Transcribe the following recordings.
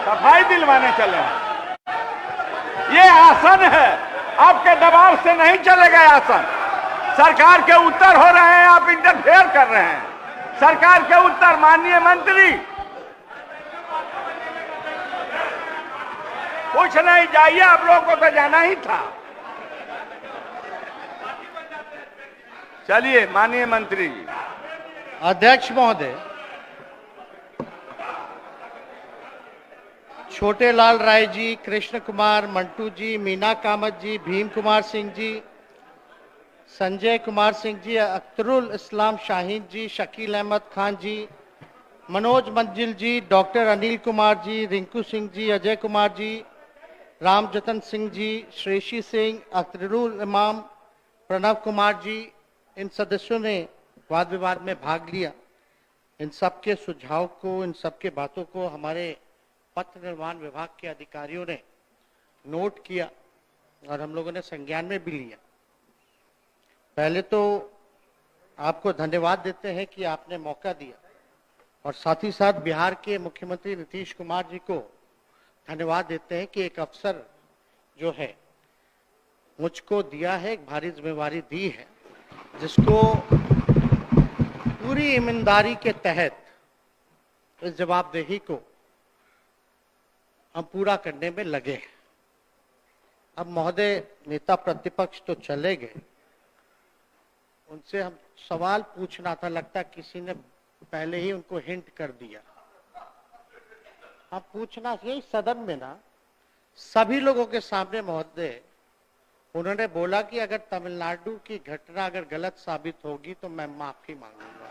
सफाई दिलवाने चले हैं। ये आसन है, आपके दबाव से नहीं चलेगा आसन। सरकार के उत्तर हो रहे हैं, आप इंटरफेयर कर रहे हैं। सरकार के उत्तर, माननीय मंत्री कुछ नहीं, जाइए, आप लोगों को तो जाना ही था। चलिए माननीय मंत्री जी। अध्यक्ष महोदय, छोटे लाल राय जी, कृष्ण कुमार, मंटू जी, मीना कामत जी, भीम कुमार सिंह जी, संजय कुमार सिंह जी, अख्तरुल इस्लाम शाहीन जी, शकील अहमद खान जी, मनोज मंजिल जी, डॉक्टर अनिल कुमार जी, रिंकू सिंह जी, अजय कुमार जी, राम जतन सिंह जी, श्रेषी सिंह, अख्तरुल इमाम, प्रणव कुमार जी, इन सदस्यों ने वाद विवाद में भाग लिया। इन सबके सुझाव को, इन सबके बातों को हमारे पथ निर्माण विभाग के अधिकारियों ने नोट किया और हम लोगों ने संज्ञान में भी लिया। पहले तो आपको धन्यवाद देते हैं कि आपने मौका दिया और साथ ही साथ बिहार के मुख्यमंत्री नीतीश कुमार जी को धन्यवाद देते हैं कि एक अवसर जो है मुझको दिया है, एक भारी जिम्मेवारी दी है, जिसको पूरी ईमानदारी के तहत इस जवाबदेही को हम पूरा करने में लगे हैं। अब महोदय नेता प्रतिपक्ष तो चले गए, उनसे हम सवाल पूछना था, लगता किसी ने पहले ही उनको हिंट कर दिया। हम पूछना यही सदन में ना सभी लोगों के सामने महोदय, उन्होंने बोला कि अगर तमिलनाडु की घटना अगर गलत साबित होगी तो मैं माफी मांगूंगा।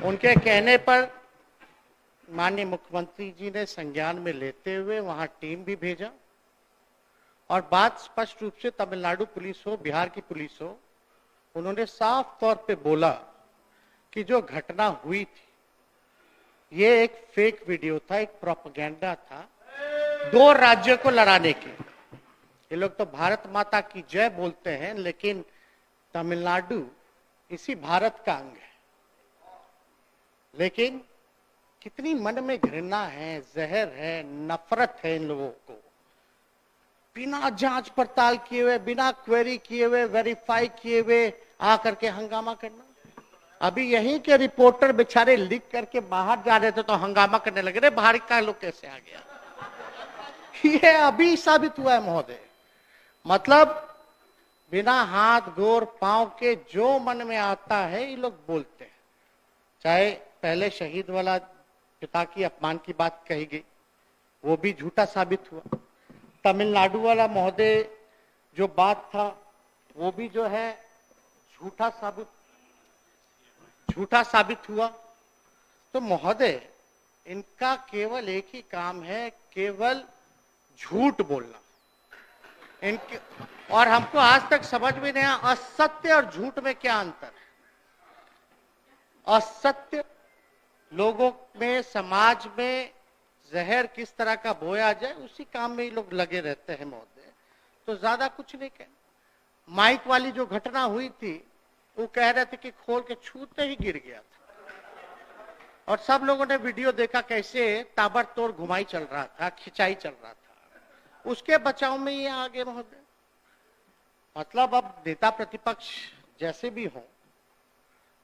उनके कहने पर माननीय मुख्यमंत्री जी ने संज्ञान में लेते हुए वहां टीम भी भेजा और बात स्पष्ट रूप से तमिलनाडु पुलिस हो, बिहार की पुलिस हो, उन्होंने साफ तौर पे बोला कि जो घटना हुई थी ये एक फेक वीडियो था, एक प्रोपेगेंडा था दो राज्यों को लड़ाने के। ये लोग तो भारत माता की जय बोलते हैं, लेकिन तमिलनाडु इसी भारत का अंग है। लेकिन कितनी मन में घृणा है, जहर है, नफरत है इन लोगों को। बिना जांच पड़ताल किए हुए, बिना क्वेरी किए हुए, वेरीफाई किए हुए आकर के हंगामा करना। अभी यहीं के रिपोर्टर बेचारे लिख करके बाहर जा रहे थे तो हंगामा करने लगे, रे बाहर का लोग कैसे आ गया। ये अभी साबित हुआ है महोदय। मतलब बिना हाथ गोर पांव के जो मन में आता है ये लोग बोलते हैं। चाहे पहले शहीद वाला पिता की अपमान की बात कही गई, वो भी झूठा साबित हुआ। तमिलनाडु वाला महोदय जो बात था वो भी जो है झूठा साबित हुआ। तो महोदय इनका केवल एक ही काम है, केवल झूठ बोलना। इनके और हमको आज तक समझ में नहीं आया असत्य और झूठ में क्या अंतर है। असत्य लोगों में, समाज में जहर किस तरह का बोया जाए, उसी काम में ये लोग लगे रहते हैं महोदय। तो ज्यादा कुछ नहीं कहना। माइक वाली जो घटना हुई थी वो कह रहे थे कि खोल के छूते ही गिर गया था और सब लोगों ने वीडियो देखा कैसे ताबड़तोड़ घुमाई चल रहा था, खिंचाई चल रहा था। उसके बचाव में ये आगे महोदय। मतलब अब नेता प्रतिपक्ष जैसे भी हो,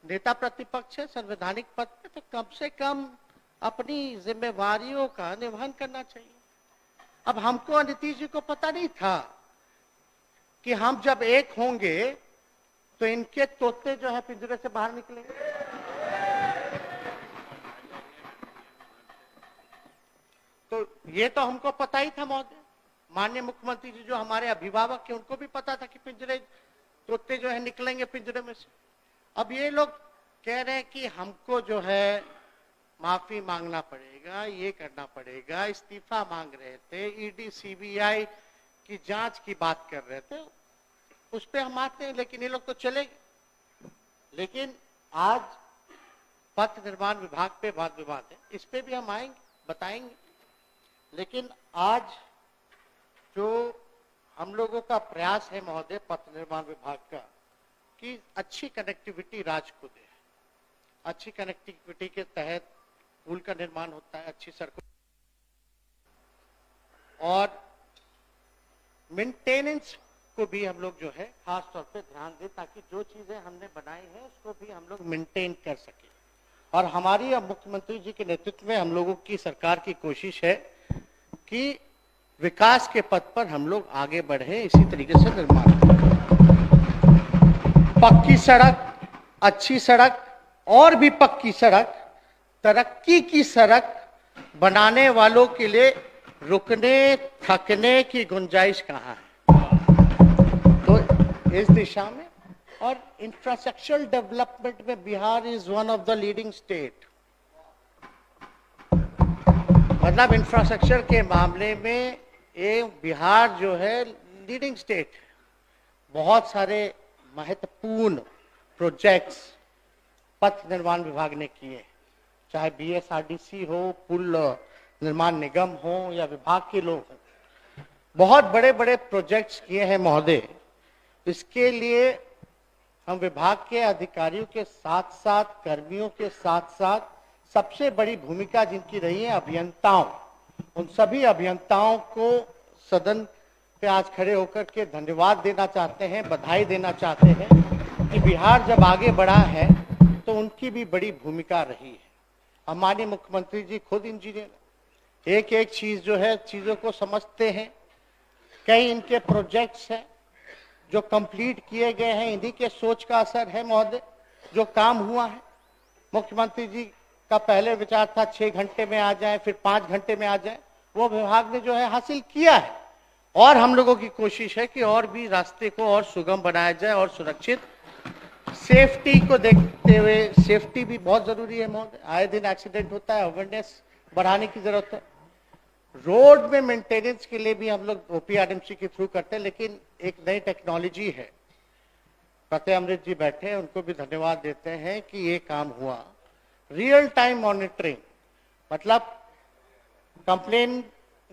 नेता प्रतिपक्ष है संवैधानिक पद पे, तो कम से कम अपनी जिम्मेवारियों का निर्वहन करना चाहिए। अब हमको और नीतीश जी को पता नहीं था कि हम जब एक होंगे तो इनके तोते जो है पिंजरे से बाहर निकलेंगे। तो ये तो हमको पता ही था महोदय। माननीय मुख्यमंत्री जी जो हमारे अभिभावक हैं उनको भी पता था कि पिंजरे तोते जो है निकलेंगे पिंजरे में से। अब ये लोग कह रहे हैं कि हमको जो है माफी मांगना पड़ेगा, ये करना पड़ेगा, इस्तीफा मांग रहे थे, ईडी सीबीआई की जांच की बात कर रहे थे, उस पे हम आते हैं। लेकिन ये लोग तो चले गए। लेकिन आज पथ निर्माण विभाग पे वाद विवाद है, इस पे भी हम आएंगे, बताएंगे। लेकिन आज जो हम लोगों का प्रयास है महोदय पथ निर्माण विभाग का, कि अच्छी कनेक्टिविटी राज्य को दे। अच्छी कनेक्टिविटी के तहत पुल का निर्माण होता है, अच्छी सड़कों और मेंटेनेंस को भी हम लोग जो है खास तौर पे ध्यान दें, ताकि जो चीजें हमने बनाई है उसको भी हम लोग मेंटेन कर सके। और हमारी अब मुख्यमंत्री जी के नेतृत्व में हम लोगों की सरकार की कोशिश है कि विकास के पथ पर हम लोग आगे बढ़े, इसी तरीके से निर्माण पक्की सड़क, अच्छी सड़क और भी पक्की सड़क, तरक्की की सड़क बनाने वालों के लिए रुकने थकने की गुंजाइश कहाँ है। तो इस दिशा में और इंफ्रास्ट्रक्चरल डेवलपमेंट में Bihar is one of the leading state. मतलब इंफ्रास्ट्रक्चर के मामले में ये बिहार जो है लीडिंग स्टेट है। बहुत सारे महत्वपूर्ण प्रोजेक्ट्स पथ निर्माण विभाग ने किए, चाहे बीएसआरडीसी हो, पुल निर्माण निगम हो या विभाग के लोग हों, बहुत बड़े बड़े प्रोजेक्ट्स किए हैं महोदय। इसके लिए हम विभाग के अधिकारियों के साथ साथ, कर्मियों के साथ साथ सबसे बड़ी भूमिका जिनकी रही है अभियंताओं, उन सभी अभियंताओं को सदन पे आज खड़े होकर के धन्यवाद देना चाहते हैं, बधाई देना चाहते हैं कि बिहार जब आगे बढ़ा है तो उनकी भी बड़ी भूमिका रही है। हमारे मुख्यमंत्री जी खुद इंजीनियर, एक एक चीज जो है चीजों को समझते हैं। कई इनके प्रोजेक्ट्स हैं जो कंप्लीट किए गए हैं, इन्हीं के सोच का असर है महोदय। जो काम हुआ है, मुख्यमंत्री जी का पहले विचार था 6 घंटे में आ जाए, फिर 5 घंटे में आ जाए, वो विभाग ने जो है हासिल किया है। और हम लोगों की कोशिश है कि और भी रास्ते को और सुगम बनाया जाए और सुरक्षित। सेफ्टी को देखते हुए, सेफ्टी भी बहुत जरूरी है महोदय, आए दिन एक्सीडेंट होता है, अवेयरनेस बढ़ाने की जरूरत है। रोड में मेंटेनेंस के लिए भी हम लोग ओपीआरएमसी के थ्रू करते हैं, लेकिन एक नई टेक्नोलॉजी है। फतेह अमृत जी बैठे हैं, उनको भी धन्यवाद देते हैं कि ये काम हुआ। रियल टाइम मॉनिटरिंग, मतलब कंप्लेन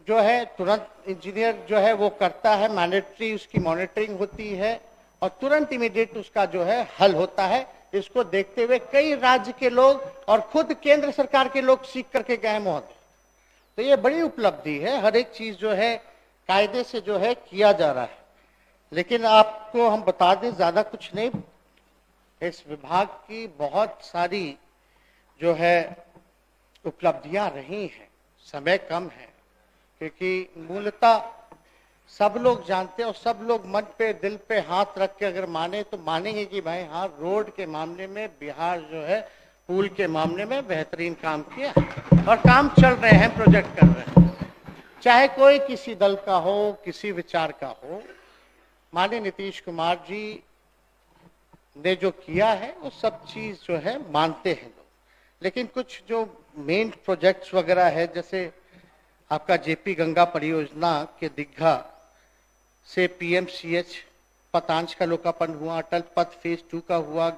जो है तुरंत इंजीनियर जो है वो करता है, मैंडेटरी उसकी मॉनिटरिंग होती है और तुरंत इमीडिएट उसका जो है हल होता है। इसको देखते हुए कई राज्य के लोग और खुद केंद्र सरकार के लोग सीख करके गए महोदय। तो ये बड़ी उपलब्धि है, हर एक चीज जो है कायदे से जो है किया जा रहा है। लेकिन आपको हम बता दें, ज्यादा कुछ नहीं, इस विभाग की बहुत सारी जो है उपलब्धियां रही हैं। समय कम है क्योंकि मूलतः सब लोग जानते हैं और सब लोग मन पे दिल पे हाथ रख के अगर माने तो मानेंगे कि भाई हाँ, रोड के मामले में बिहार जो है पुल के मामले में बेहतरीन काम किया और काम चल रहे हैं, प्रोजेक्ट कर रहे हैं। चाहे कोई किसी दल का हो, किसी विचार का हो, माननीय नीतीश कुमार जी ने जो किया है वो सब चीज जो है मानते हैं लोग। लेकिन कुछ जो मेन प्रोजेक्ट्स वगैरह है, जैसे आपका जेपी गंगा परियोजना के दीघा से पीएमसीएच पतांश का लोकार्पण हुआ, अटल पथ फेज 2 का हुआ,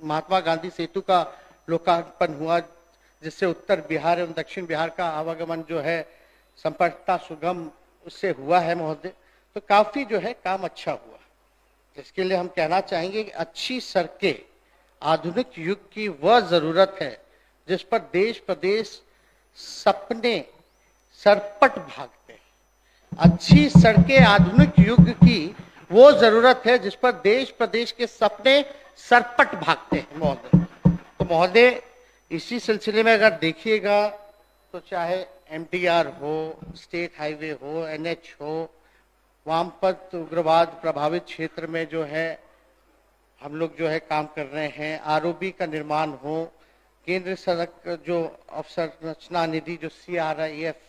महात्मा गांधी सेतु का लोकार्पण हुआ, जिससे उत्तर बिहार एवं दक्षिण बिहार का आवागमन जो है संपर्कता सुगम उससे हुआ है महोदय। तो काफी जो है काम अच्छा हुआ, जिसके लिए हम कहना चाहेंगे कि अच्छी सड़कें आधुनिक युग की वह जरूरत है जिस पर देश प्रदेश सपने सरपट भागते हैं। अच्छी सड़कें आधुनिक युग की वो जरूरत है जिस पर देश प्रदेश के सपने सरपट भागते हैं महोदय। तो महोदय, इसी सिलसिले में अगर देखिएगा तो चाहे एमटीआर हो, स्टेट हाईवे हो, एनएच हो, वामपंथ उग्रवाद प्रभावित क्षेत्र में जो है हम लोग जो है काम कर रहे हैं, आरओबी का निर्माण हो, केंद्र सड़क जो अवसंरचना निधि जो CRIF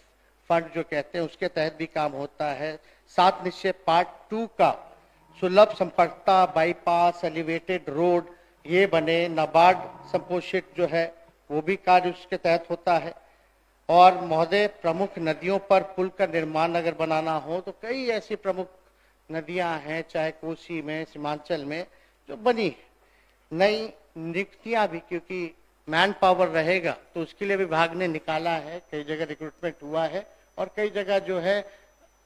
फंड जो कहते हैं उसके तहत भी काम होता है। 7 निश्चय पार्ट 2 का सुलभ संपर्कता बाईपास एलिवेटेड रोड ये बने, नाबार्ड संपोषित जो है वो भी कार्य उसके तहत होता है। और महोदय, प्रमुख नदियों पर पुल का निर्माण अगर बनाना हो तो कई ऐसी प्रमुख नदियां हैं, चाहे कोसी में, सीमांचल में, जो बनी है। नई नियुक्तियां भी, क्योंकि मैन पावर रहेगा तो उसके लिए विभाग ने निकाला है, कई जगह रिक्रूटमेंट हुआ है और कई जगह जो है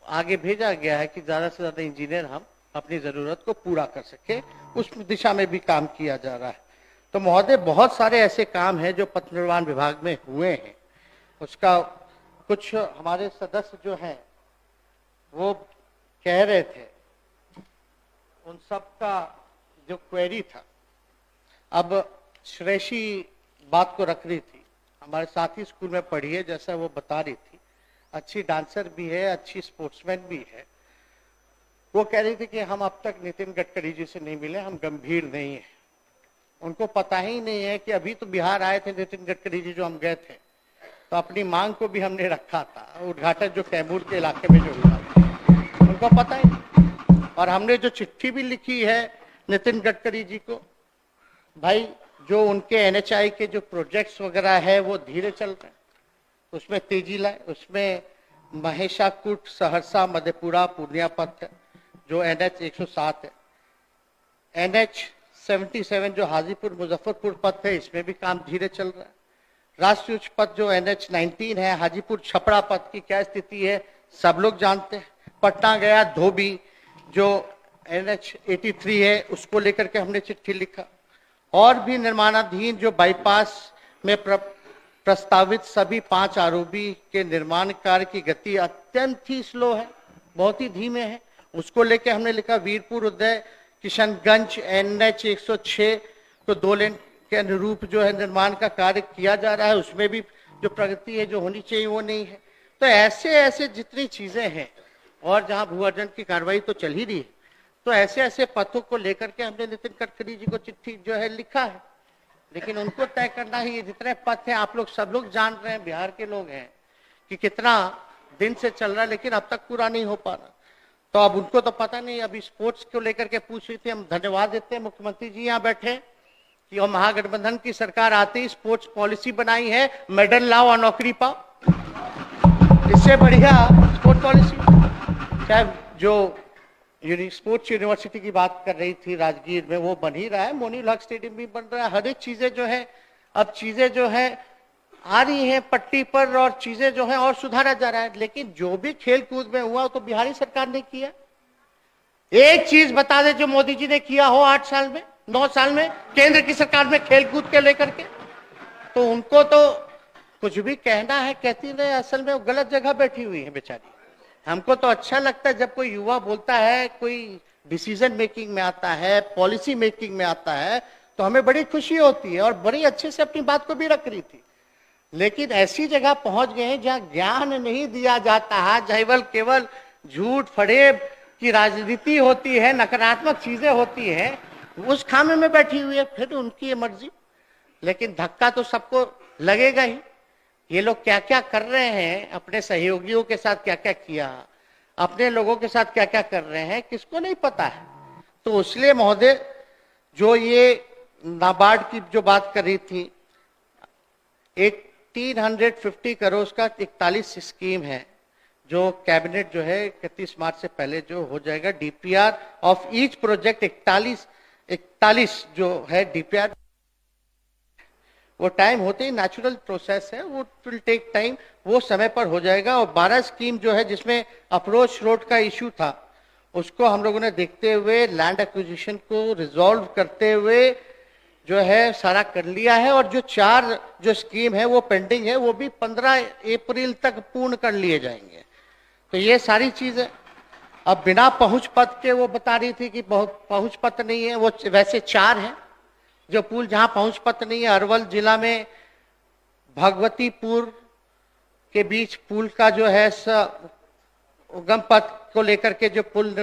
आगे भेजा गया है कि ज्यादा से ज्यादा इंजीनियर हम अपनी जरूरत को पूरा कर सके, उस दिशा में भी काम किया जा रहा है। तो महोदय बहुत सारे ऐसे काम हैं जो पथ निर्माण विभाग में हुए हैं, उसका कुछ हमारे सदस्य जो हैं वो कह रहे थे, उन सब का जो क्वेरी था। अब श्रेयसी बात को रख रही थी, हमारे साथ ही स्कूल में पढ़ी है, जैसा वो बता रही थी, अच्छी डांसर भी है, अच्छी स्पोर्ट्समैन भी है। वो कह रही थी कि हम अब तक नितिन गडकरी जी से नहीं मिले, हम गंभीर नहीं है। उनको पता ही नहीं है कि अभी तो बिहार आए थे नितिन गडकरी जी, जो हम गए थे तो अपनी मांग को भी हमने रखा था, उद्घाटन जो कैमूर के इलाके में जो हुआ था, उनको पता ही नहीं। और हमने जो चिट्ठी भी लिखी है नितिन गडकरी जी को, भाई जो उनके NHAI के जो प्रोजेक्ट्स वगैरह है वो धीरे चल रहे हैं, उसमें तेजी लाए। उसमें महेशाकुट सहरसा मधेपुरा पूर्णिया पथ है जो NH 107 है, NH 77 जो हाजीपुर मुजफ्फरपुर पथ है, इसमें भी काम धीरे चल रहा है। राष्ट्रीय उच्च पथ जो NH 19 है, हाजीपुर छपरा पथ की क्या स्थिति है सब लोग जानते हैं। पटना गया धोबी जो NH 83 है, उसको लेकर के हमने चिट्ठी लिखा। और भी निर्माणाधीन जो बाईपास में प्रस्तावित सभी 5 आरओबी के निर्माण कार्य की गति अत्यंत ही स्लो है, बहुत ही धीमे है, उसको लेके हमने लिखा। वीरपुर उदय किशनगंज NH 106 को 2 लेन के अनुरूप जो है निर्माण का कार्य किया जा रहा है, उसमें भी जो प्रगति है जो होनी चाहिए वो नहीं है। तो ऐसे ऐसे जितनी चीजें हैं, और जहां भू अर्जन की कार्रवाई तो चल ही रही है, तो ऐसे ऐसे पथों को लेकर के हमने नितिन गडकरी जी को चिट्ठी जो है लिखा है। लेकिन उनको तय करना ही, जितने पथ हैं आप लोग सब लोग जान रहे हैं, बिहार के लोग हैं, कि कितना दिन से चल रहा है, लेकिन अब तक पूरा नहीं हो पा रहा। तो अब उनको तो पता नहीं। अभी स्पोर्ट्स को लेकर के पूछ रही थी, हम धन्यवाद देते हैं मुख्यमंत्री जी यहाँ बैठे कि और महागठबंधन की सरकार आते ही स्पोर्ट्स पॉलिसी बनाई है, मेडल लाओ और नौकरी पाओ। इससे बढ़िया स्पोर्ट्स पॉलिसी, चाहे जो स्पोर्ट्स यूनिवर्सिटी की बात कर रही थी राजगीर में, वो बन ही रहा है, मोइनुल हक स्टेडियम भी बन रहा है, हर एक चीजें जो है, अब चीजें जो है आ रही हैं पट्टी पर, और चीजें जो है और सुधारा जा रहा है। लेकिन जो भी खेल कूद में हुआ तो बिहारी सरकार ने किया। एक चीज बता दे जो मोदी जी ने किया हो 8 साल में, 9 साल में केंद्र की सरकार में खेल कूद के लेकर के, तो उनको तो कुछ भी कहना है कहती रहे, असल में वो गलत जगह बैठी हुई है बेचारी। हमको तो अच्छा लगता है जब कोई युवा बोलता है, कोई डिसीजन मेकिंग में आता है, पॉलिसी मेकिंग में आता है, तो हमें बड़ी खुशी होती है, और बड़ी अच्छे से अपनी बात को भी रख रही थी। लेकिन ऐसी जगह पहुंच गए हैं जहां ज्ञान नहीं दिया जाता है, जहाँ केवल झूठ फरेब की राजनीति होती है, नकारात्मक चीजें होती है, उस खामे में बैठी हुई है। फिर उनकी मर्जी, लेकिन धक्का तो सबको लगेगा ही। ये लोग क्या क्या कर रहे हैं, अपने सहयोगियों के साथ क्या क्या किया, अपने लोगों के साथ क्या क्या कर रहे हैं, किसको नहीं पता है। तो इसलिए महोदय, जो ये नाबार्ड की जो बात कर रही थी, 1850 करोड़ का 41 स्कीम है, जो कैबिनेट जो है 31 मार्च से पहले जो हो जाएगा। DPR ऑफ ईच प्रोजेक्ट 41 जो है DPR, वो टाइम होते ही नेचुरल प्रोसेस है, वो विल टेक टाइम, वो समय पर हो जाएगा। और 12 स्कीम जो है जिसमें अप्रोच रोड का इश्यू था, उसको हम लोगों ने देखते हुए लैंड एक्विजिशन को रिजॉल्व करते हुए जो है सारा कर लिया है। और जो 4 जो स्कीम है वो पेंडिंग है, वो भी 15 अप्रैल तक पूर्ण कर लिए जाएंगे। तो ये सारी चीजें अब बिना पहुंच पथ के, वो बता रही थी कि बहुत पहुंच पथ नहीं है, वो वैसे 4 है जो पुल जहां पहुंच पथ नहीं है। अरवल जिला में भगवतीपुर के बीच पुल का जो है उगम पथ को लेकर के जो पुल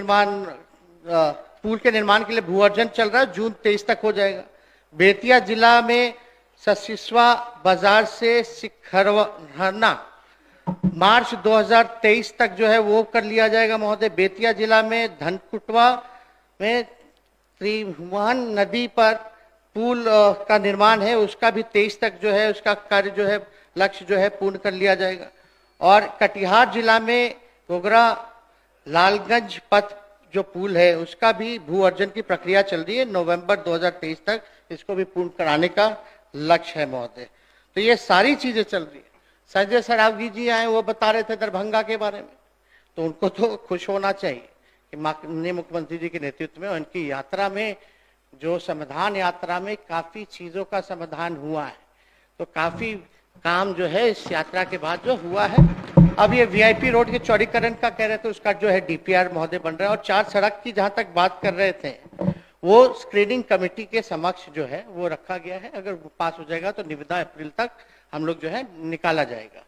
के निर्माण के लिए भू अर्जन चल रहा है, जून 23 तक हो जाएगा। बेतिया जिला में ससिस्वा बाजार से सिखरना मार्च 2023 तक जो है वो कर लिया जाएगा महोदय। बेतिया जिला में धनकुटवा में त्रिभुवन नदी पर पुल का निर्माण है, उसका भी 23 तक जो है उसका कार्य जो है लक्ष्य जो है पूर्ण कर लिया जाएगा। और कटिहार जिला में गोगरा लालगंज पथ जो पुल है, उसका भी भू अर्जन की प्रक्रिया चल रही है, नवंबर 2023 तक इसको भी पूर्ण कराने का लक्ष्य है महोदय। तो ये सारी चीजें चल रही है। संजय सरावगी जी आए, वो बता रहे थे दरभंगा के बारे में, तो उनको तो खुश होना चाहिए कि माननीय मुख्यमंत्री जी के नेतृत्व में उनकी यात्रा में जो समाधान यात्रा में काफी चीजों का समाधान हुआ है। तो काफी काम जो है इस यात्रा के बाद जो हुआ है। अब ये वीआईपी रोड के चौड़ीकरण का कह रहे थे, उसका जो है डीपीआर महोदय बन रहा है। और 4 सड़क की जहां तक बात कर रहे थे, वो स्क्रीनिंग कमेटी के समक्ष जो है वो रखा गया है। अगर वो पास हो जाएगा तो निविदा अप्रैल तक हम लोग जो है निकाला जाएगा।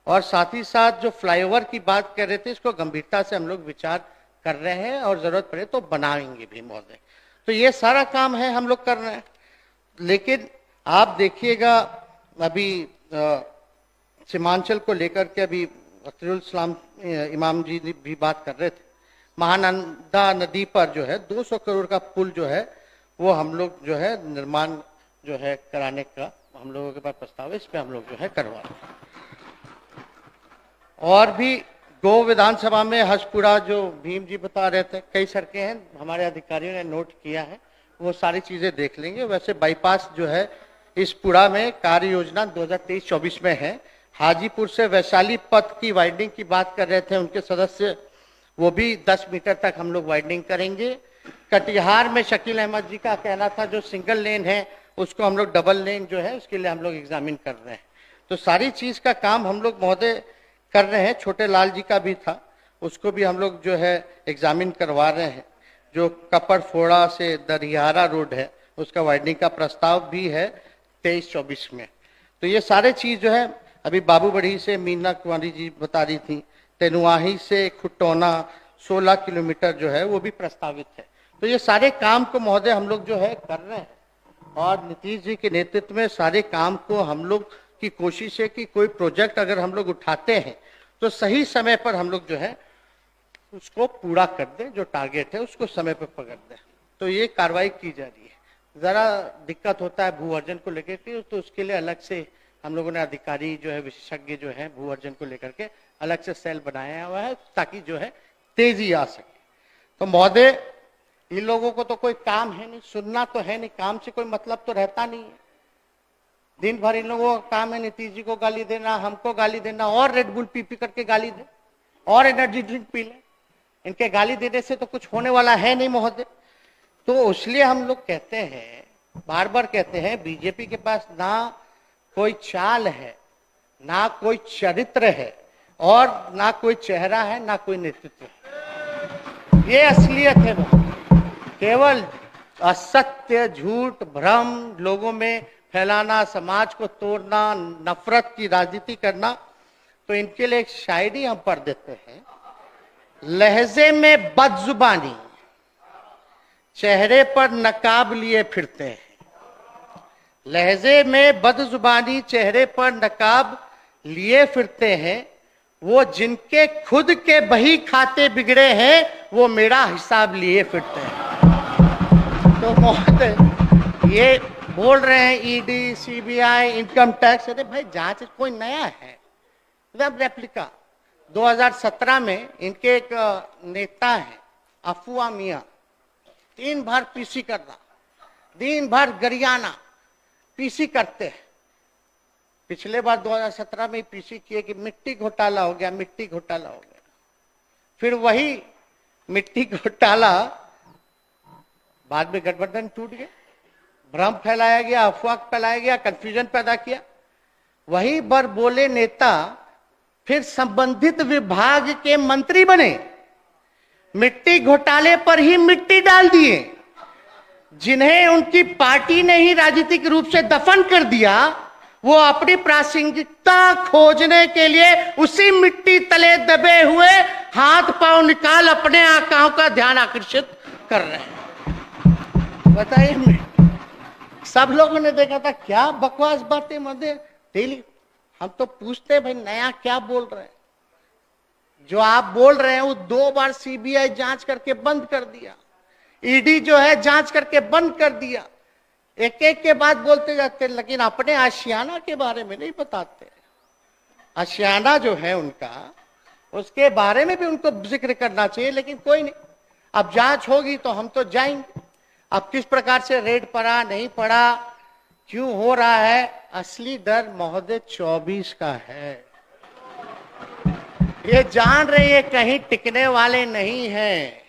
और साथ ही साथ जो फ्लाईओवर की बात कर रहे थे, इसको गंभीरता से हम लोग विचार कर रहे हैं और जरूरत पड़े तो बनाएंगे भी महोदय। तो ये सारा काम है हम लोग कर रहे हैं। लेकिन आप देखिएगा, अभी सीमांचल को लेकर के अभी अख्तरुल इस्लाम इमाम जी भी बात कर रहे थे। महानंदा नदी पर जो है 200 करोड़ का पुल जो है वो हम लोग जो है निर्माण जो है कराने का हम लोगों के पास प्रस्ताव है, इस पे हम लोग जो है करवा रहे हैं। और भी गो विधानसभा में हसपुरा जो भीम जी बता रहे थे, कई सड़कें हैं, हमारे अधिकारियों ने नोट किया है, वो सारी चीजें देख लेंगे। वैसे बाईपास जो है इस पुरा में कार्य योजना 2023-24 में है। हाजीपुर से वैशाली पथ की वाइडनिंग की बात कर रहे थे उनके सदस्य, वो भी 10 मीटर तक हम लोग वाइडनिंग करेंगे। कटिहार में शकील अहमद जी का कहना था जो सिंगल लेन है उसको हम लोग डबल लेन जो है उसके लिए हम लोग एग्जामिन कर रहे हैं। तो सारी चीज का काम हम लोग महोदय कर रहे हैं। छोटे लाल जी का भी था, उसको भी हम लोग जो है एग्जामिन करवा रहे हैं। जो कपड़ फोड़ा से दरियारा रोड है उसका वाइडनिंग का प्रस्ताव भी है 23-24 में। तो ये सारे चीज जो है, अभी बाबूबढ़ी से मीना कुमारी जी बता रही थी, तेनुआही से खुटौना 16 किलोमीटर जो है वो भी प्रस्तावित है। तो ये सारे काम को महोदय हम लोग जो है कर रहे हैं। और नीतीश जी के नेतृत्व में सारे काम को हम लोग की कोशिश है कि कोई प्रोजेक्ट अगर हम लोग उठाते हैं तो सही समय पर हम लोग जो है उसको पूरा कर दें, जो टारगेट है उसको समय पर पकड़ दें। तो ये कार्रवाई की जा रही है। जरा दिक्कत होता है भू अर्जन को लेकर के, तो उसके लिए अलग से हम लोगों ने अधिकारी जो है विशेषज्ञ जो है भू अर्जन को लेकर के अलग से सेल बनाया हुआ है ताकि जो है तेजी आ सके। तो महोदय इन लोगों को तो कोई काम है नहीं, सुनना तो है नहीं, काम से कोई मतलब तो रहता नहीं है। दिन भर इन लोगों का काम है नीतीश जी को गाली देना, हमको गाली देना, और रेड बुल पी पी करके गाली दे और एनर्जी ड्रिंक पी ले। इनके गाली देने से तो कुछ होने वाला है नहीं महोदय। तो इसलिए हम लोग कहते हैं, बार बार कहते हैं, बीजेपी के पास ना कोई चाल है, ना कोई चरित्र है, और ना कोई चेहरा है, ना कोई नेतृत्व है। ये असलियत है। केवल असत्य, झूठ, भ्रम लोगों में फैलाना, समाज को तोड़ना, नफरत की राजनीति करना। तो इनके लिए एक शायरी हम पढ़ देते हैं। लहजे में बदजुबानी, चेहरे पर नकाब लिए फिरते हैं। लहजे में बदजुबानी, चेहरे पर नकाब लिए फिरते हैं। वो जिनके खुद के बही खाते बिगड़े हैं, वो मेरा हिसाब लिए फिरते हैं। तो महोदय ये बोल रहे हैं ईडी, सीबीआई, इनकम टैक्स, अरे भाई जांच कोई नया है, एकदम रेप्लिका। 2017 में इनके एक नेता है अफवाह मियां, दिन भर पीसी करना, दिन भर गरियाना, पीसी करते हैं। पिछले बार 2017 में पीसी किए कि मिट्टी घोटाला हो गया, मिट्टी घोटाला हो गया। फिर वही मिट्टी घोटाला बाद में गठबंधन टूट गया, भ्रम फैलाया गया, अफवाह फैलाया गया, कंफ्यूजन पैदा किया। वही बर बोले नेता फिर संबंधित विभाग के मंत्री बने, मिट्टी घोटाले पर ही मिट्टी डाल दिए। जिन्हें उनकी पार्टी ने ही राजनीतिक रूप से दफन कर दिया, वो अपनी प्रासंगिकता खोजने के लिए उसी मिट्टी तले दबे हुए हाथ पांव निकाल अपने आकाओं का ध्यान आकर्षित कर रहे हैं। बताइए, सब लोगों ने देखा था क्या बकवास बातें मध्य डेली। हम तो पूछते भाई नया क्या बोल रहे हैं। जो आप बोल रहे हैं वो 2 बार सीबीआई जांच करके बंद कर दिया, ईडी जो है जांच करके बंद कर दिया। एक एक के बाद बोलते जाते, लेकिन अपने आशियाना के बारे में नहीं बताते। आशियाना जो है उनका, उसके बारे में भी उनको जिक्र करना चाहिए, लेकिन कोई नहीं। अब जांच होगी तो हम तो जाएंगे। अब किस प्रकार से रेड पड़ा, नहीं पड़ा, क्यों हो रहा है, असली डर महोदय 24 का है। ये जान रहे हैं कहीं टिकने वाले नहीं हैं।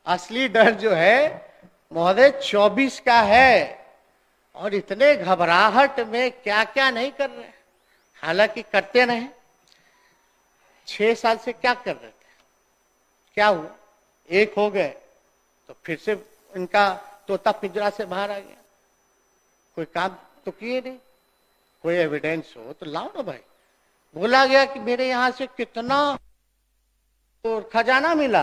असली डर जो है महोदय 24 का है और इतने घबराहट में क्या क्या नहीं कर रहे, हालांकि करते रहे। 6 साल से क्या कर रहे थे, क्या हुआ? एक हो गए तो फिर से इनका तोता पिंजरा से बाहर आ गया। कोई काम तो किए नहीं, कोई एविडेंस हो तो लाओ ना भाई। बोला गया कि मेरे यहां से कितना तो खजाना मिला,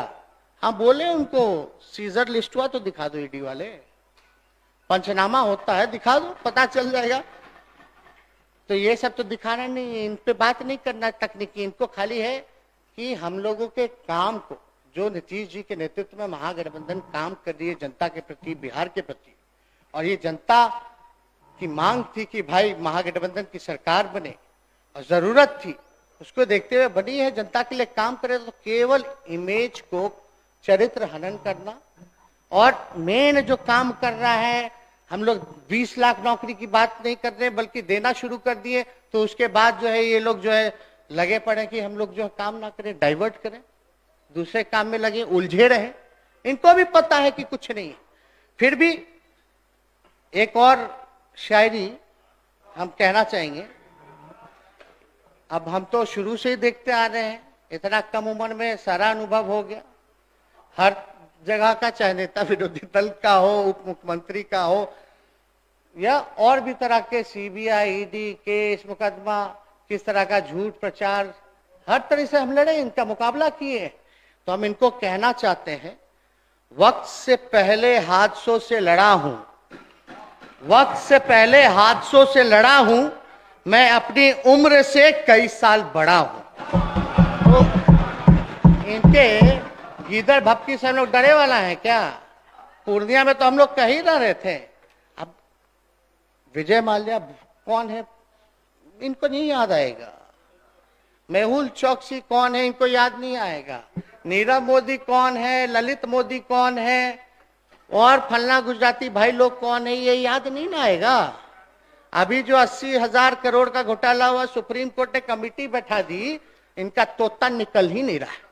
हाँ बोले उनको सीजर लिस्ट हुआ तो दिखा दो, ईडी वाले पंचनामा होता है दिखा दो, पता चल जाएगा। तो ये सब तो दिखाना नहीं है, इन पे बात नहीं करना तकनीकी, इनको खाली है कि हम लोगों के काम को, जो नीतीश जी के नेतृत्व में महागठबंधन काम कर रही है जनता के प्रति, बिहार के प्रति, और ये जनता की मांग थी कि भाई महागठबंधन की सरकार बने और जरूरत थी, उसको देखते हुए बनी है, जनता के लिए काम करे। तो केवल इमेज को चरित्र हनन करना, और मेन जो काम कर रहा है, हम लोग 20 लाख नौकरी की बात नहीं कर रहे बल्कि देना शुरू कर दिए, तो उसके बाद जो है ये लोग जो है लगे पड़े कि हम लोग जो है काम ना करें, डाइवर्ट करें, दूसरे काम में लगे, उलझे रहे। इनको भी पता है कि कुछ नहीं है। फिर भी एक और शायरी हम कहना चाहेंगे। अब हम तो शुरू से ही देखते आ रहे हैं, इतना कम उम्र में सारा अनुभव हो गया, हर जगह का, चाहे नेता विरोधी दल का हो, उप मुख्यमंत्री का हो, या और भी तरह के सीबीआई, ईडी केस, मुकदमा, किस तरह का झूठ प्रचार, हर तरह से हम लड़े, इनका मुकाबला किए। तो हम इनको कहना चाहते हैं, वक्त से पहले हादसों से लड़ा हूं, वक्त से पहले हादसों से लड़ा हूं, मैं अपनी उम्र से कई साल बड़ा हूं। तो इनके गीदड़ भपकी से हम लोग डरे वाला है क्या? पूर्णिया में तो हम लोग कह ही ना रहे थे। अब विजय माल्या कौन है इनको नहीं याद आएगा, मेहुल चौकसी कौन है इनको याद नहीं आएगा, नीरव मोदी कौन है, ललित मोदी कौन है, और फलना गुजराती भाई लोग कौन है, ये याद नहीं ना आएगा। अभी जो 80,000 करोड़ का घोटाला हुआ, सुप्रीम कोर्ट ने कमेटी बैठा दी, इनका तोता निकल ही नहीं रहा।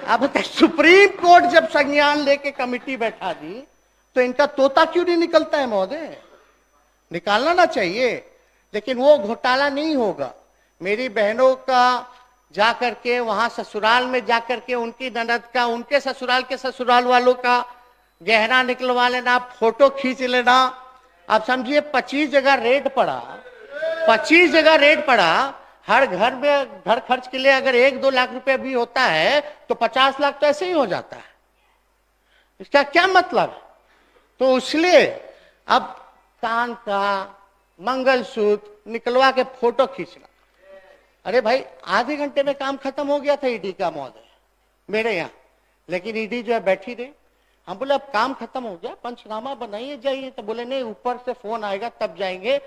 अब सुप्रीम कोर्ट जब संज्ञान लेके कमेटी बैठा दी तो इनका तोता क्यों नहीं निकलता है महोदय? निकालना ना चाहिए, लेकिन वो घोटाला नहीं होगा। मेरी बहनों का जा करके वहां ससुराल में जा करके उनकी ननद का, उनके ससुराल के ससुराल वालों का गहना निकलवा लेना, फोटो खींच लेना। आप समझिए 25 जगह रेड पड़ा, 25 जगह रेड पड़ा। हर घर में घर खर्च के लिए अगर 1-2 लाख रुपए भी होता है तो 50 लाख तो ऐसे ही हो जाता है। इसका क्या मतलब? तो इसलिए अब कान का मंगलसूत्र निकलवा के फोटो खींचना, अरे भाई आधे घंटे में काम खत्म हो गया था ईडी का महोदय मेरे यहाँ, लेकिन ईडी जो है बैठी रही। हम बोले अब काम खत्म हो गया, पंचनामा बनाइए जाइए, तो बोले नहीं ऊपर से फोन आएगा तब जाएंगे।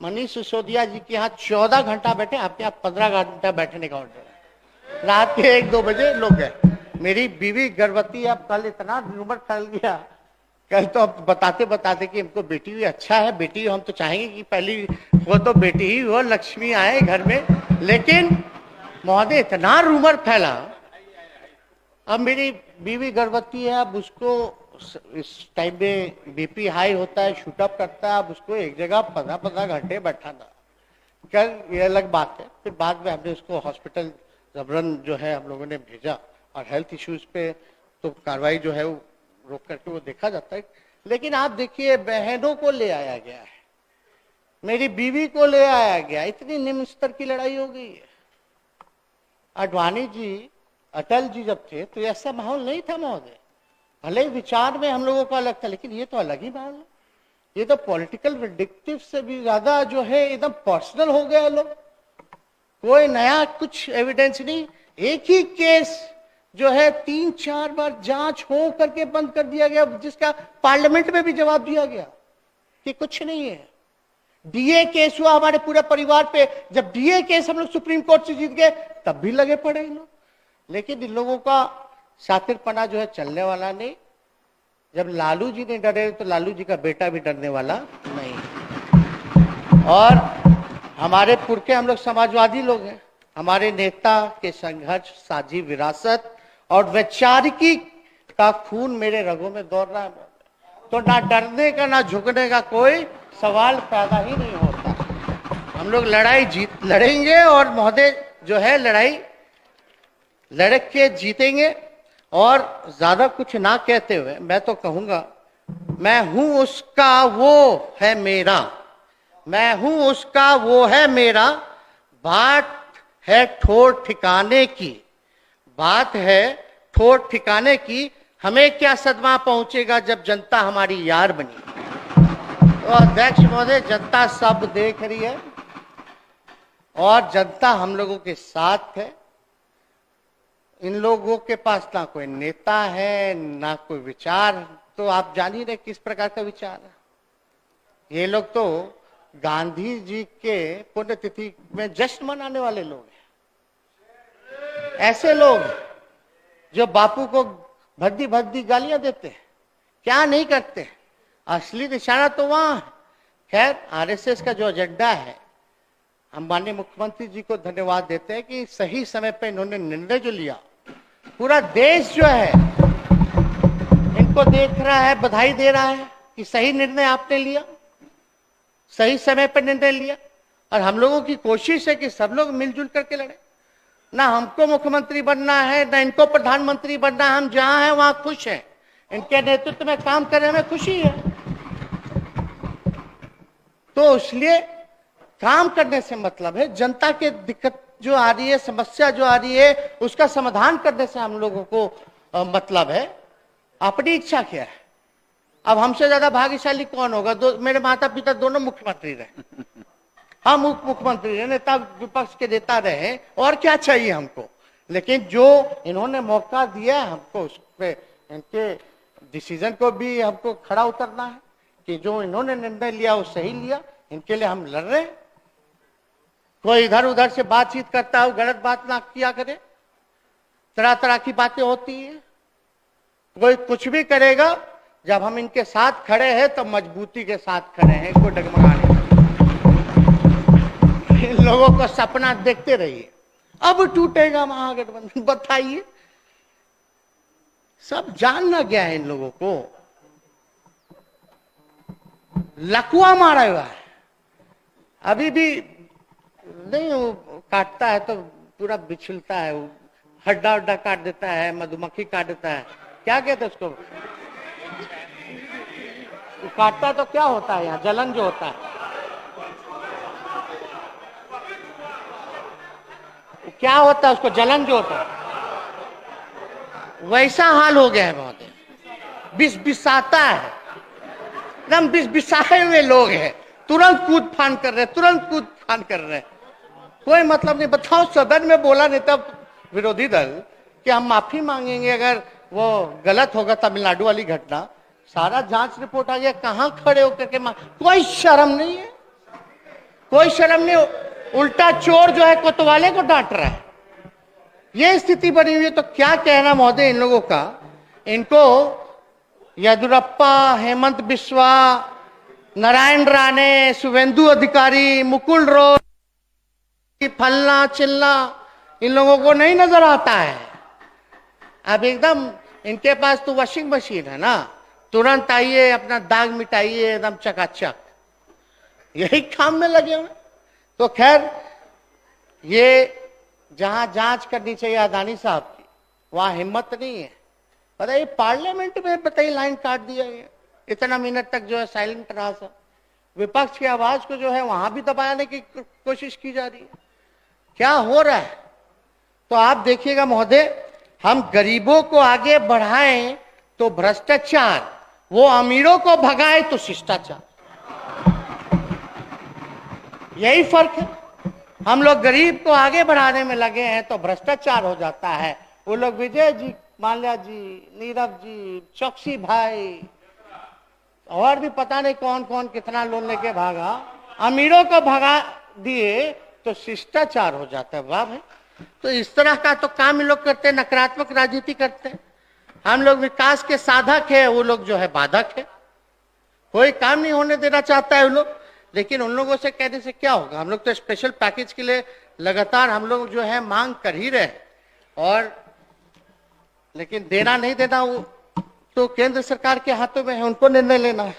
मनीष सिसोदिया जी के यहाँ 14 घंटा बैठे, आपके यहाँ 15 घंटा बैठने का ऑर्डर है। रात के 1-2 बजे लोग गए। मेरी बीवी गर्भवती, अब कल इतना रूमर फैल गया, कल तो अब बताते बताते कि हमको बेटी हुई, अच्छा है बेटी, हम तो चाहेंगे कि पहली वो तो बेटी ही हो, लक्ष्मी आए घर में, लेकिन महोदय इतना रूमर फैला। अब मेरी बीवी गर्भवती है, अब उसको इस टाइम में बीपी हाई होता है, शूटअप करता है, अब उसको एक जगह 15-15 घंटे बैठाना, कल ये अलग बात है। फिर बाद में हमने उसको हॉस्पिटल जबरन जो है हम लोगों ने भेजा, और हेल्थ इश्यूज पे तो कार्रवाई जो है वो रोक करके वो देखा जाता है। लेकिन आप देखिए बहनों को ले आया गया है, मेरी बीवी को ले आया गया, इतनी निम्न स्तर की लड़ाई हो गई है। आडवाणी जी, अटल जी जब थे तो ऐसा माहौल नहीं था महोदय। भले ही विचार में हम लोगों का अलग था, लेकिन ये तो अलग ही माहौल है। ये तो पॉलिटिकल विंडिक्टिव से भी ज्यादा जो है एकदम पर्सनल हो गया लोग। कोई नया कुछ एविडेंस नहीं, एक ही केस जो है 3-4 बार जांच हो करके बंद कर दिया गया, जिसका पार्लियामेंट में भी जवाब दिया गया कि कुछ नहीं है। डीए केस हुआ हमारे पूरे परिवार पे, जब डीए केस हम लोग सुप्रीम कोर्ट से जीत गए तब भी लगे पड़े इन लोग। लेकिन इन लोगों का शातिरपना जो है चलने वाला नहीं। जब लालू जी नहीं डरे तो लालू जी का बेटा भी डरने वाला नहीं। और हमारे पुरखे हम लोग समाजवादी लोग हैं, हमारे नेता के संघर्ष, साझी विरासत और वैचारिकी का खून मेरे रगों में दौड़ रहा है, तो ना डरने का ना झुकने का कोई सवाल पैदा ही नहीं होता। हम लोग लड़ाई लड़ेंगे और महोदय जो है लड़ाई लड़ के जीतेंगे। और ज्यादा कुछ ना कहते हुए मैं तो कहूंगा, मैं हूं उसका वो है मेरा, मैं हूं उसका वो है मेरा, बात है ठोर ठिकाने की, बात है ठोर ठिकाने की, हमें क्या सदमा पहुंचेगा जब जनता हमारी यार बनी। तो अध्यक्ष महोदय, जनता सब देख रही है और जनता हम लोगों के साथ है। इन लोगों के पास ना कोई नेता है ना कोई विचार, तो आप जान ही रहे किस प्रकार का विचार है। ये लोग तो गांधी जी के पुण्यतिथि में जश्न मनाने वाले लोग हैं। ऐसे लोग जो बापू को भद्दी भद्दी गालियां देते हैं, क्या नहीं करते, असली निशाना तो वहां है। खैर, आरएसएस का जो एजेंडा है, हम माननीय मुख्यमंत्री जी को धन्यवाद देते हैं कि सही समय पर इन्होंने निर्णय जो लिया, पूरा देश जो है इनको देख रहा है, बधाई दे रहा है कि सही निर्णय आपने लिया, सही समय पर निर्णय लिया। और हम लोगों की कोशिश है कि सब लोग मिलजुल करके लड़े। ना हमको मुख्यमंत्री बनना है ना इनको प्रधानमंत्री बनना है, हम जहां हैं वहां खुश हैं, इनके नेतृत्व में काम करने में खुशी है। तो इसलिए काम करने से मतलब है, जनता के दिक्कत जो आ रही है, समस्या जो आ रही है, उसका समाधान करने से हम लोगों को मतलब है। अपनी इच्छा क्या है? अब हमसे ज्यादा भाग्यशाली कौन होगा? मेरे माता पिता दोनों मुख्यमंत्री रहे, हम उप मुख्यमंत्री रहे, नेता विपक्ष के नेता रहे, और क्या चाहिए हमको? लेकिन जो इन्होंने मौका दिया है हमको, उस पे इनके डिसीजन को भी हमको खड़ा उतरना है कि जो इन्होंने निर्णय लिया वो सही लिया, इनके लिए हम लड़ रहे हैं। कोई इधर उधर से बातचीत करता है, गलत बात ना किया करे, तरह तरह की बातें होती हैं। कोई कुछ भी करेगा, जब हम इनके साथ खड़े हैं तो मजबूती के साथ खड़े हैं, इसको डगमगाने। इन लोगों का सपना देखते रहिए, अब टूटेगा महागठबंधन, बताइए। सब जानना गया है इन लोगों को, लकुआ मारा हुआ है। अभी भी नहीं, वो काटता है तो पूरा बिछलता है, वो हड्डा हड्डा काट देता है, मधुमक्खी काट देता है, क्या कहते हैं उसको? काटता है तो क्या होता है? यहाँ जलन जो होता है, क्या होता है उसको? जलन जो होता है, वैसा हाल हो गया है महोदय। बिस बिसाता है, एकदम बिस बिसाए हुए लोग हैं, तुरंत कूद फान कर रहे, तुरंत कूद फान कर रहे, कोई मतलब नहीं। बताओ, सदन में बोला नेता विरोधी दल कि हम माफी मांगेंगे अगर वो गलत होगा, तमिलनाडु वाली घटना, सारा जांच रिपोर्ट आ गया, कहां खड़े होकर के कोई शर्म नहीं है, कोई शर्म नहीं। उल्टा चोर जो है कोतवाले को डांट रहा है, ये स्थिति बनी हुई है। तो क्या कहना महोदय इन लोगों का? इनको येदुरप्पा, हेमंत बिस्वा, नारायण राणे, शुभेंदु अधिकारी, मुकुल रोय, फलना चिल्ला, इन लोगों को नहीं नजर आता है। अब एकदम इनके पास तो वॉशिंग मशीन है ना, तुरंत आइए अपना दाग मिटाइए, एकदम चकाचक, यही काम में लगे हुए। तो खैर, ये जहां जांच करनी चाहिए अदानी साहब की, वहां हिम्मत नहीं है। पता है, पार्लियामेंट में बताइए लाइन काट दिया गया, इतना मिनट तक जो है साइलेंट रहा सब, विपक्ष की आवाज को जो है वहां भी दबाने की कोशिश की जा रही है। क्या हो रहा है? तो आप देखिएगा महोदय, हम गरीबों को आगे बढ़ाएं तो भ्रष्टाचार, वो अमीरों को भगाए तो शिष्टाचार, यही फर्क है। हम लोग गरीब को आगे बढ़ाने में लगे हैं तो भ्रष्टाचार हो जाता है। वो लोग विजय जी, माल्या जी, नीरव जी, चौकसी भाई और भी पता नहीं कौन कौन कितना लोन लेके भागा, अमीरों को भगा दिए तो शिष्टाचार हो जाता है। वाह भाई, तो इस तरह का तो काम ये लोग करते हैं, नकारात्मक राजनीति करते हैं। हम लोग विकास के साधक है, वो लोग जो है बाधक है, कोई काम नहीं होने देना चाहता है वो लोग। लेकिन उन लोगों से कहने से क्या होगा? हम लोग तो स्पेशल पैकेज के लिए लगातार हम लोग जो है मांग कर ही रहे, और लेकिन देना नहीं देना वो तो केंद्र सरकार के हाथों में है, उनको निर्णय लेना है।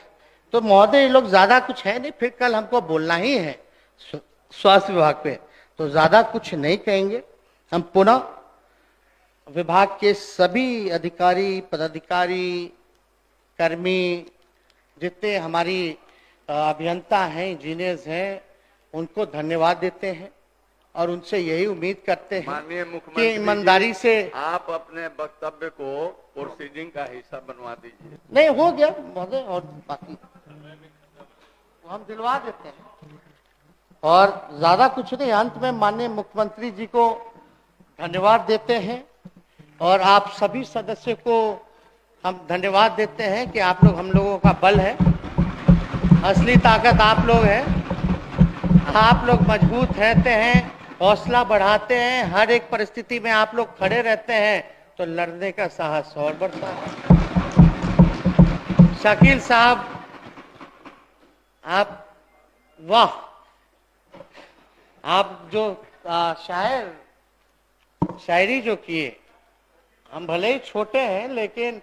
तो महोदय ये लोग ज्यादा कुछ है नहीं, फिर कल हमको बोलना ही है स्वास्थ्य विभाग पे, तो ज्यादा कुछ नहीं कहेंगे। हम पुनः विभाग के सभी अधिकारी, पदाधिकारी, कर्मी, जितने हमारी अभियंता हैं, इंजीनियर्स हैं, उनको धन्यवाद देते हैं और उनसे यही उम्मीद करते हैं माननीय कि मुख्यमंत्री ईमानदारी से। आप अपने वक्तव्य को प्रोसीडिंग का हिस्सा बनवा दीजिए। नहीं हो गया महोदय, और बाकी हम दिलवा देते हैं और ज्यादा कुछ नहीं। अंत में माननीय मुख्यमंत्री जी को धन्यवाद देते हैं और आप सभी सदस्यों को हम धन्यवाद देते हैं कि आप लोग हम लोगों का बल है, असली ताकत आप लोग हैं। आप लोग मजबूत रहते हैं, हौसला बढ़ाते हैं, हर एक परिस्थिति में आप लोग खड़े रहते हैं, तो लड़ने का साहस और बढ़ता है। शकील साहब, आप वाह, आप जो शायरी जो किए, हम भले ही छोटे हैं लेकिन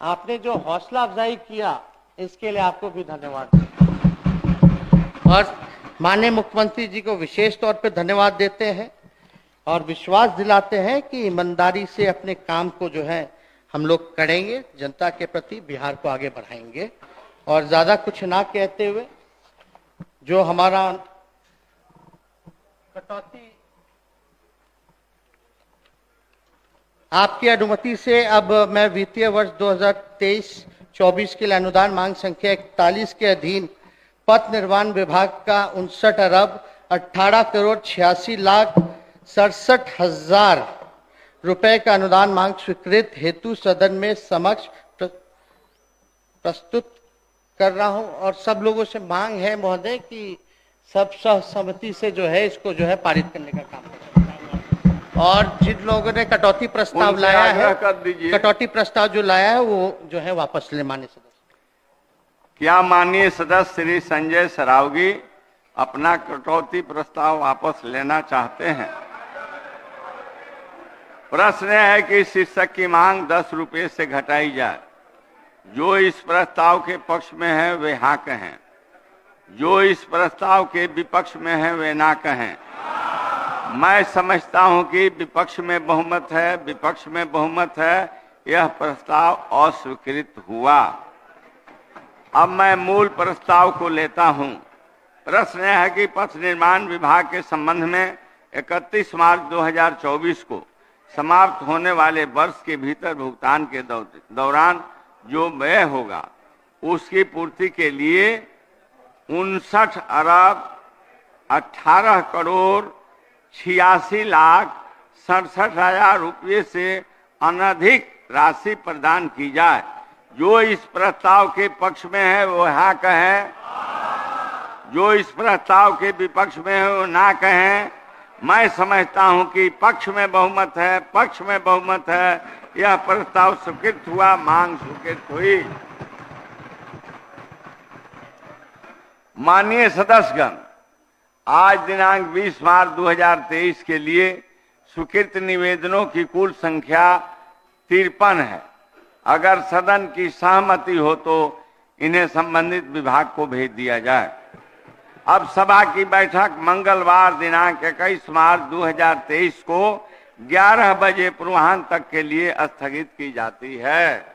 आपने जो हौसला अफजाई किया, इसके लिए आपको भी धन्यवाद। और माननीय मुख्यमंत्री जी को विशेष तौर पे धन्यवाद देते हैं और विश्वास दिलाते हैं कि ईमानदारी से अपने काम को जो है हम लोग करेंगे, जनता के प्रति बिहार को आगे बढ़ाएंगे। और ज्यादा कुछ ना कहते हुए, जो हमारा कटौती, आपकी अनुमति से अब मैं वित्तीय वर्ष 2023-24 के लिए अनुदान मांग संख्या 41 के अधीन पथ निर्माण विभाग का 59,18,86,67,000 रुपए का अनुदान मांग स्वीकृत हेतु सदन में समक्ष प्रस्तुत कर रहा हूं। और सब लोगों से मांग है महोदय कि सब सहमति से जो है इसको जो है पारित करने का काम करें। और जिन लोगों ने कटौती प्रस्ताव लाया है, कटौती प्रस्ताव जो लाया है वो जो है वापस ले। माननीय सदस्य, क्या माननीय सदस्य श्री संजय सरावगी अपना कटौती प्रस्ताव वापस लेना चाहते हैं? प्रश्न है कि शिक्षक की मांग 10 रुपये से घटाई जाए। जो इस प्रस्ताव के पक्ष में है वे हाँ कहें, जो इस प्रस्ताव के विपक्ष में है वे ना कहें। मैं समझता हूं कि विपक्ष में बहुमत है, विपक्ष में बहुमत है, यह प्रस्ताव अस्वीकृत हुआ। अब मैं मूल प्रस्ताव को लेता हूं। प्रश्न है कि पथ निर्माण विभाग के संबंध में 31 मार्च 2024 को समाप्त होने वाले वर्ष के भीतर भुगतान के दौरान जो व्यय होगा, उसकी पूर्ति के लिए 59,18,86,67,000 रुपये से अनधिक राशि प्रदान की जाए। जो इस प्रस्ताव के पक्ष में है वो हाँ कहें, जो इस प्रस्ताव के विपक्ष में है वो ना कहें। मैं समझता हूं कि पक्ष में बहुमत है, पक्ष में बहुमत है, यह प्रस्ताव स्वीकृत हुआ, मांग स्वीकृत हुई। माननीय सदस्यगण, आज दिनांक 20 मार्च 2023 के लिए स्वीकृत निवेदनों की कुल संख्या 53 है। अगर सदन की सहमति हो तो इन्हें संबंधित विभाग को भेज दिया जाए। अब सभा की बैठक मंगलवार दिनांक 21 मार्च 2023 को 11 बजे पूर्वाह्न तक के लिए स्थगित की जाती है।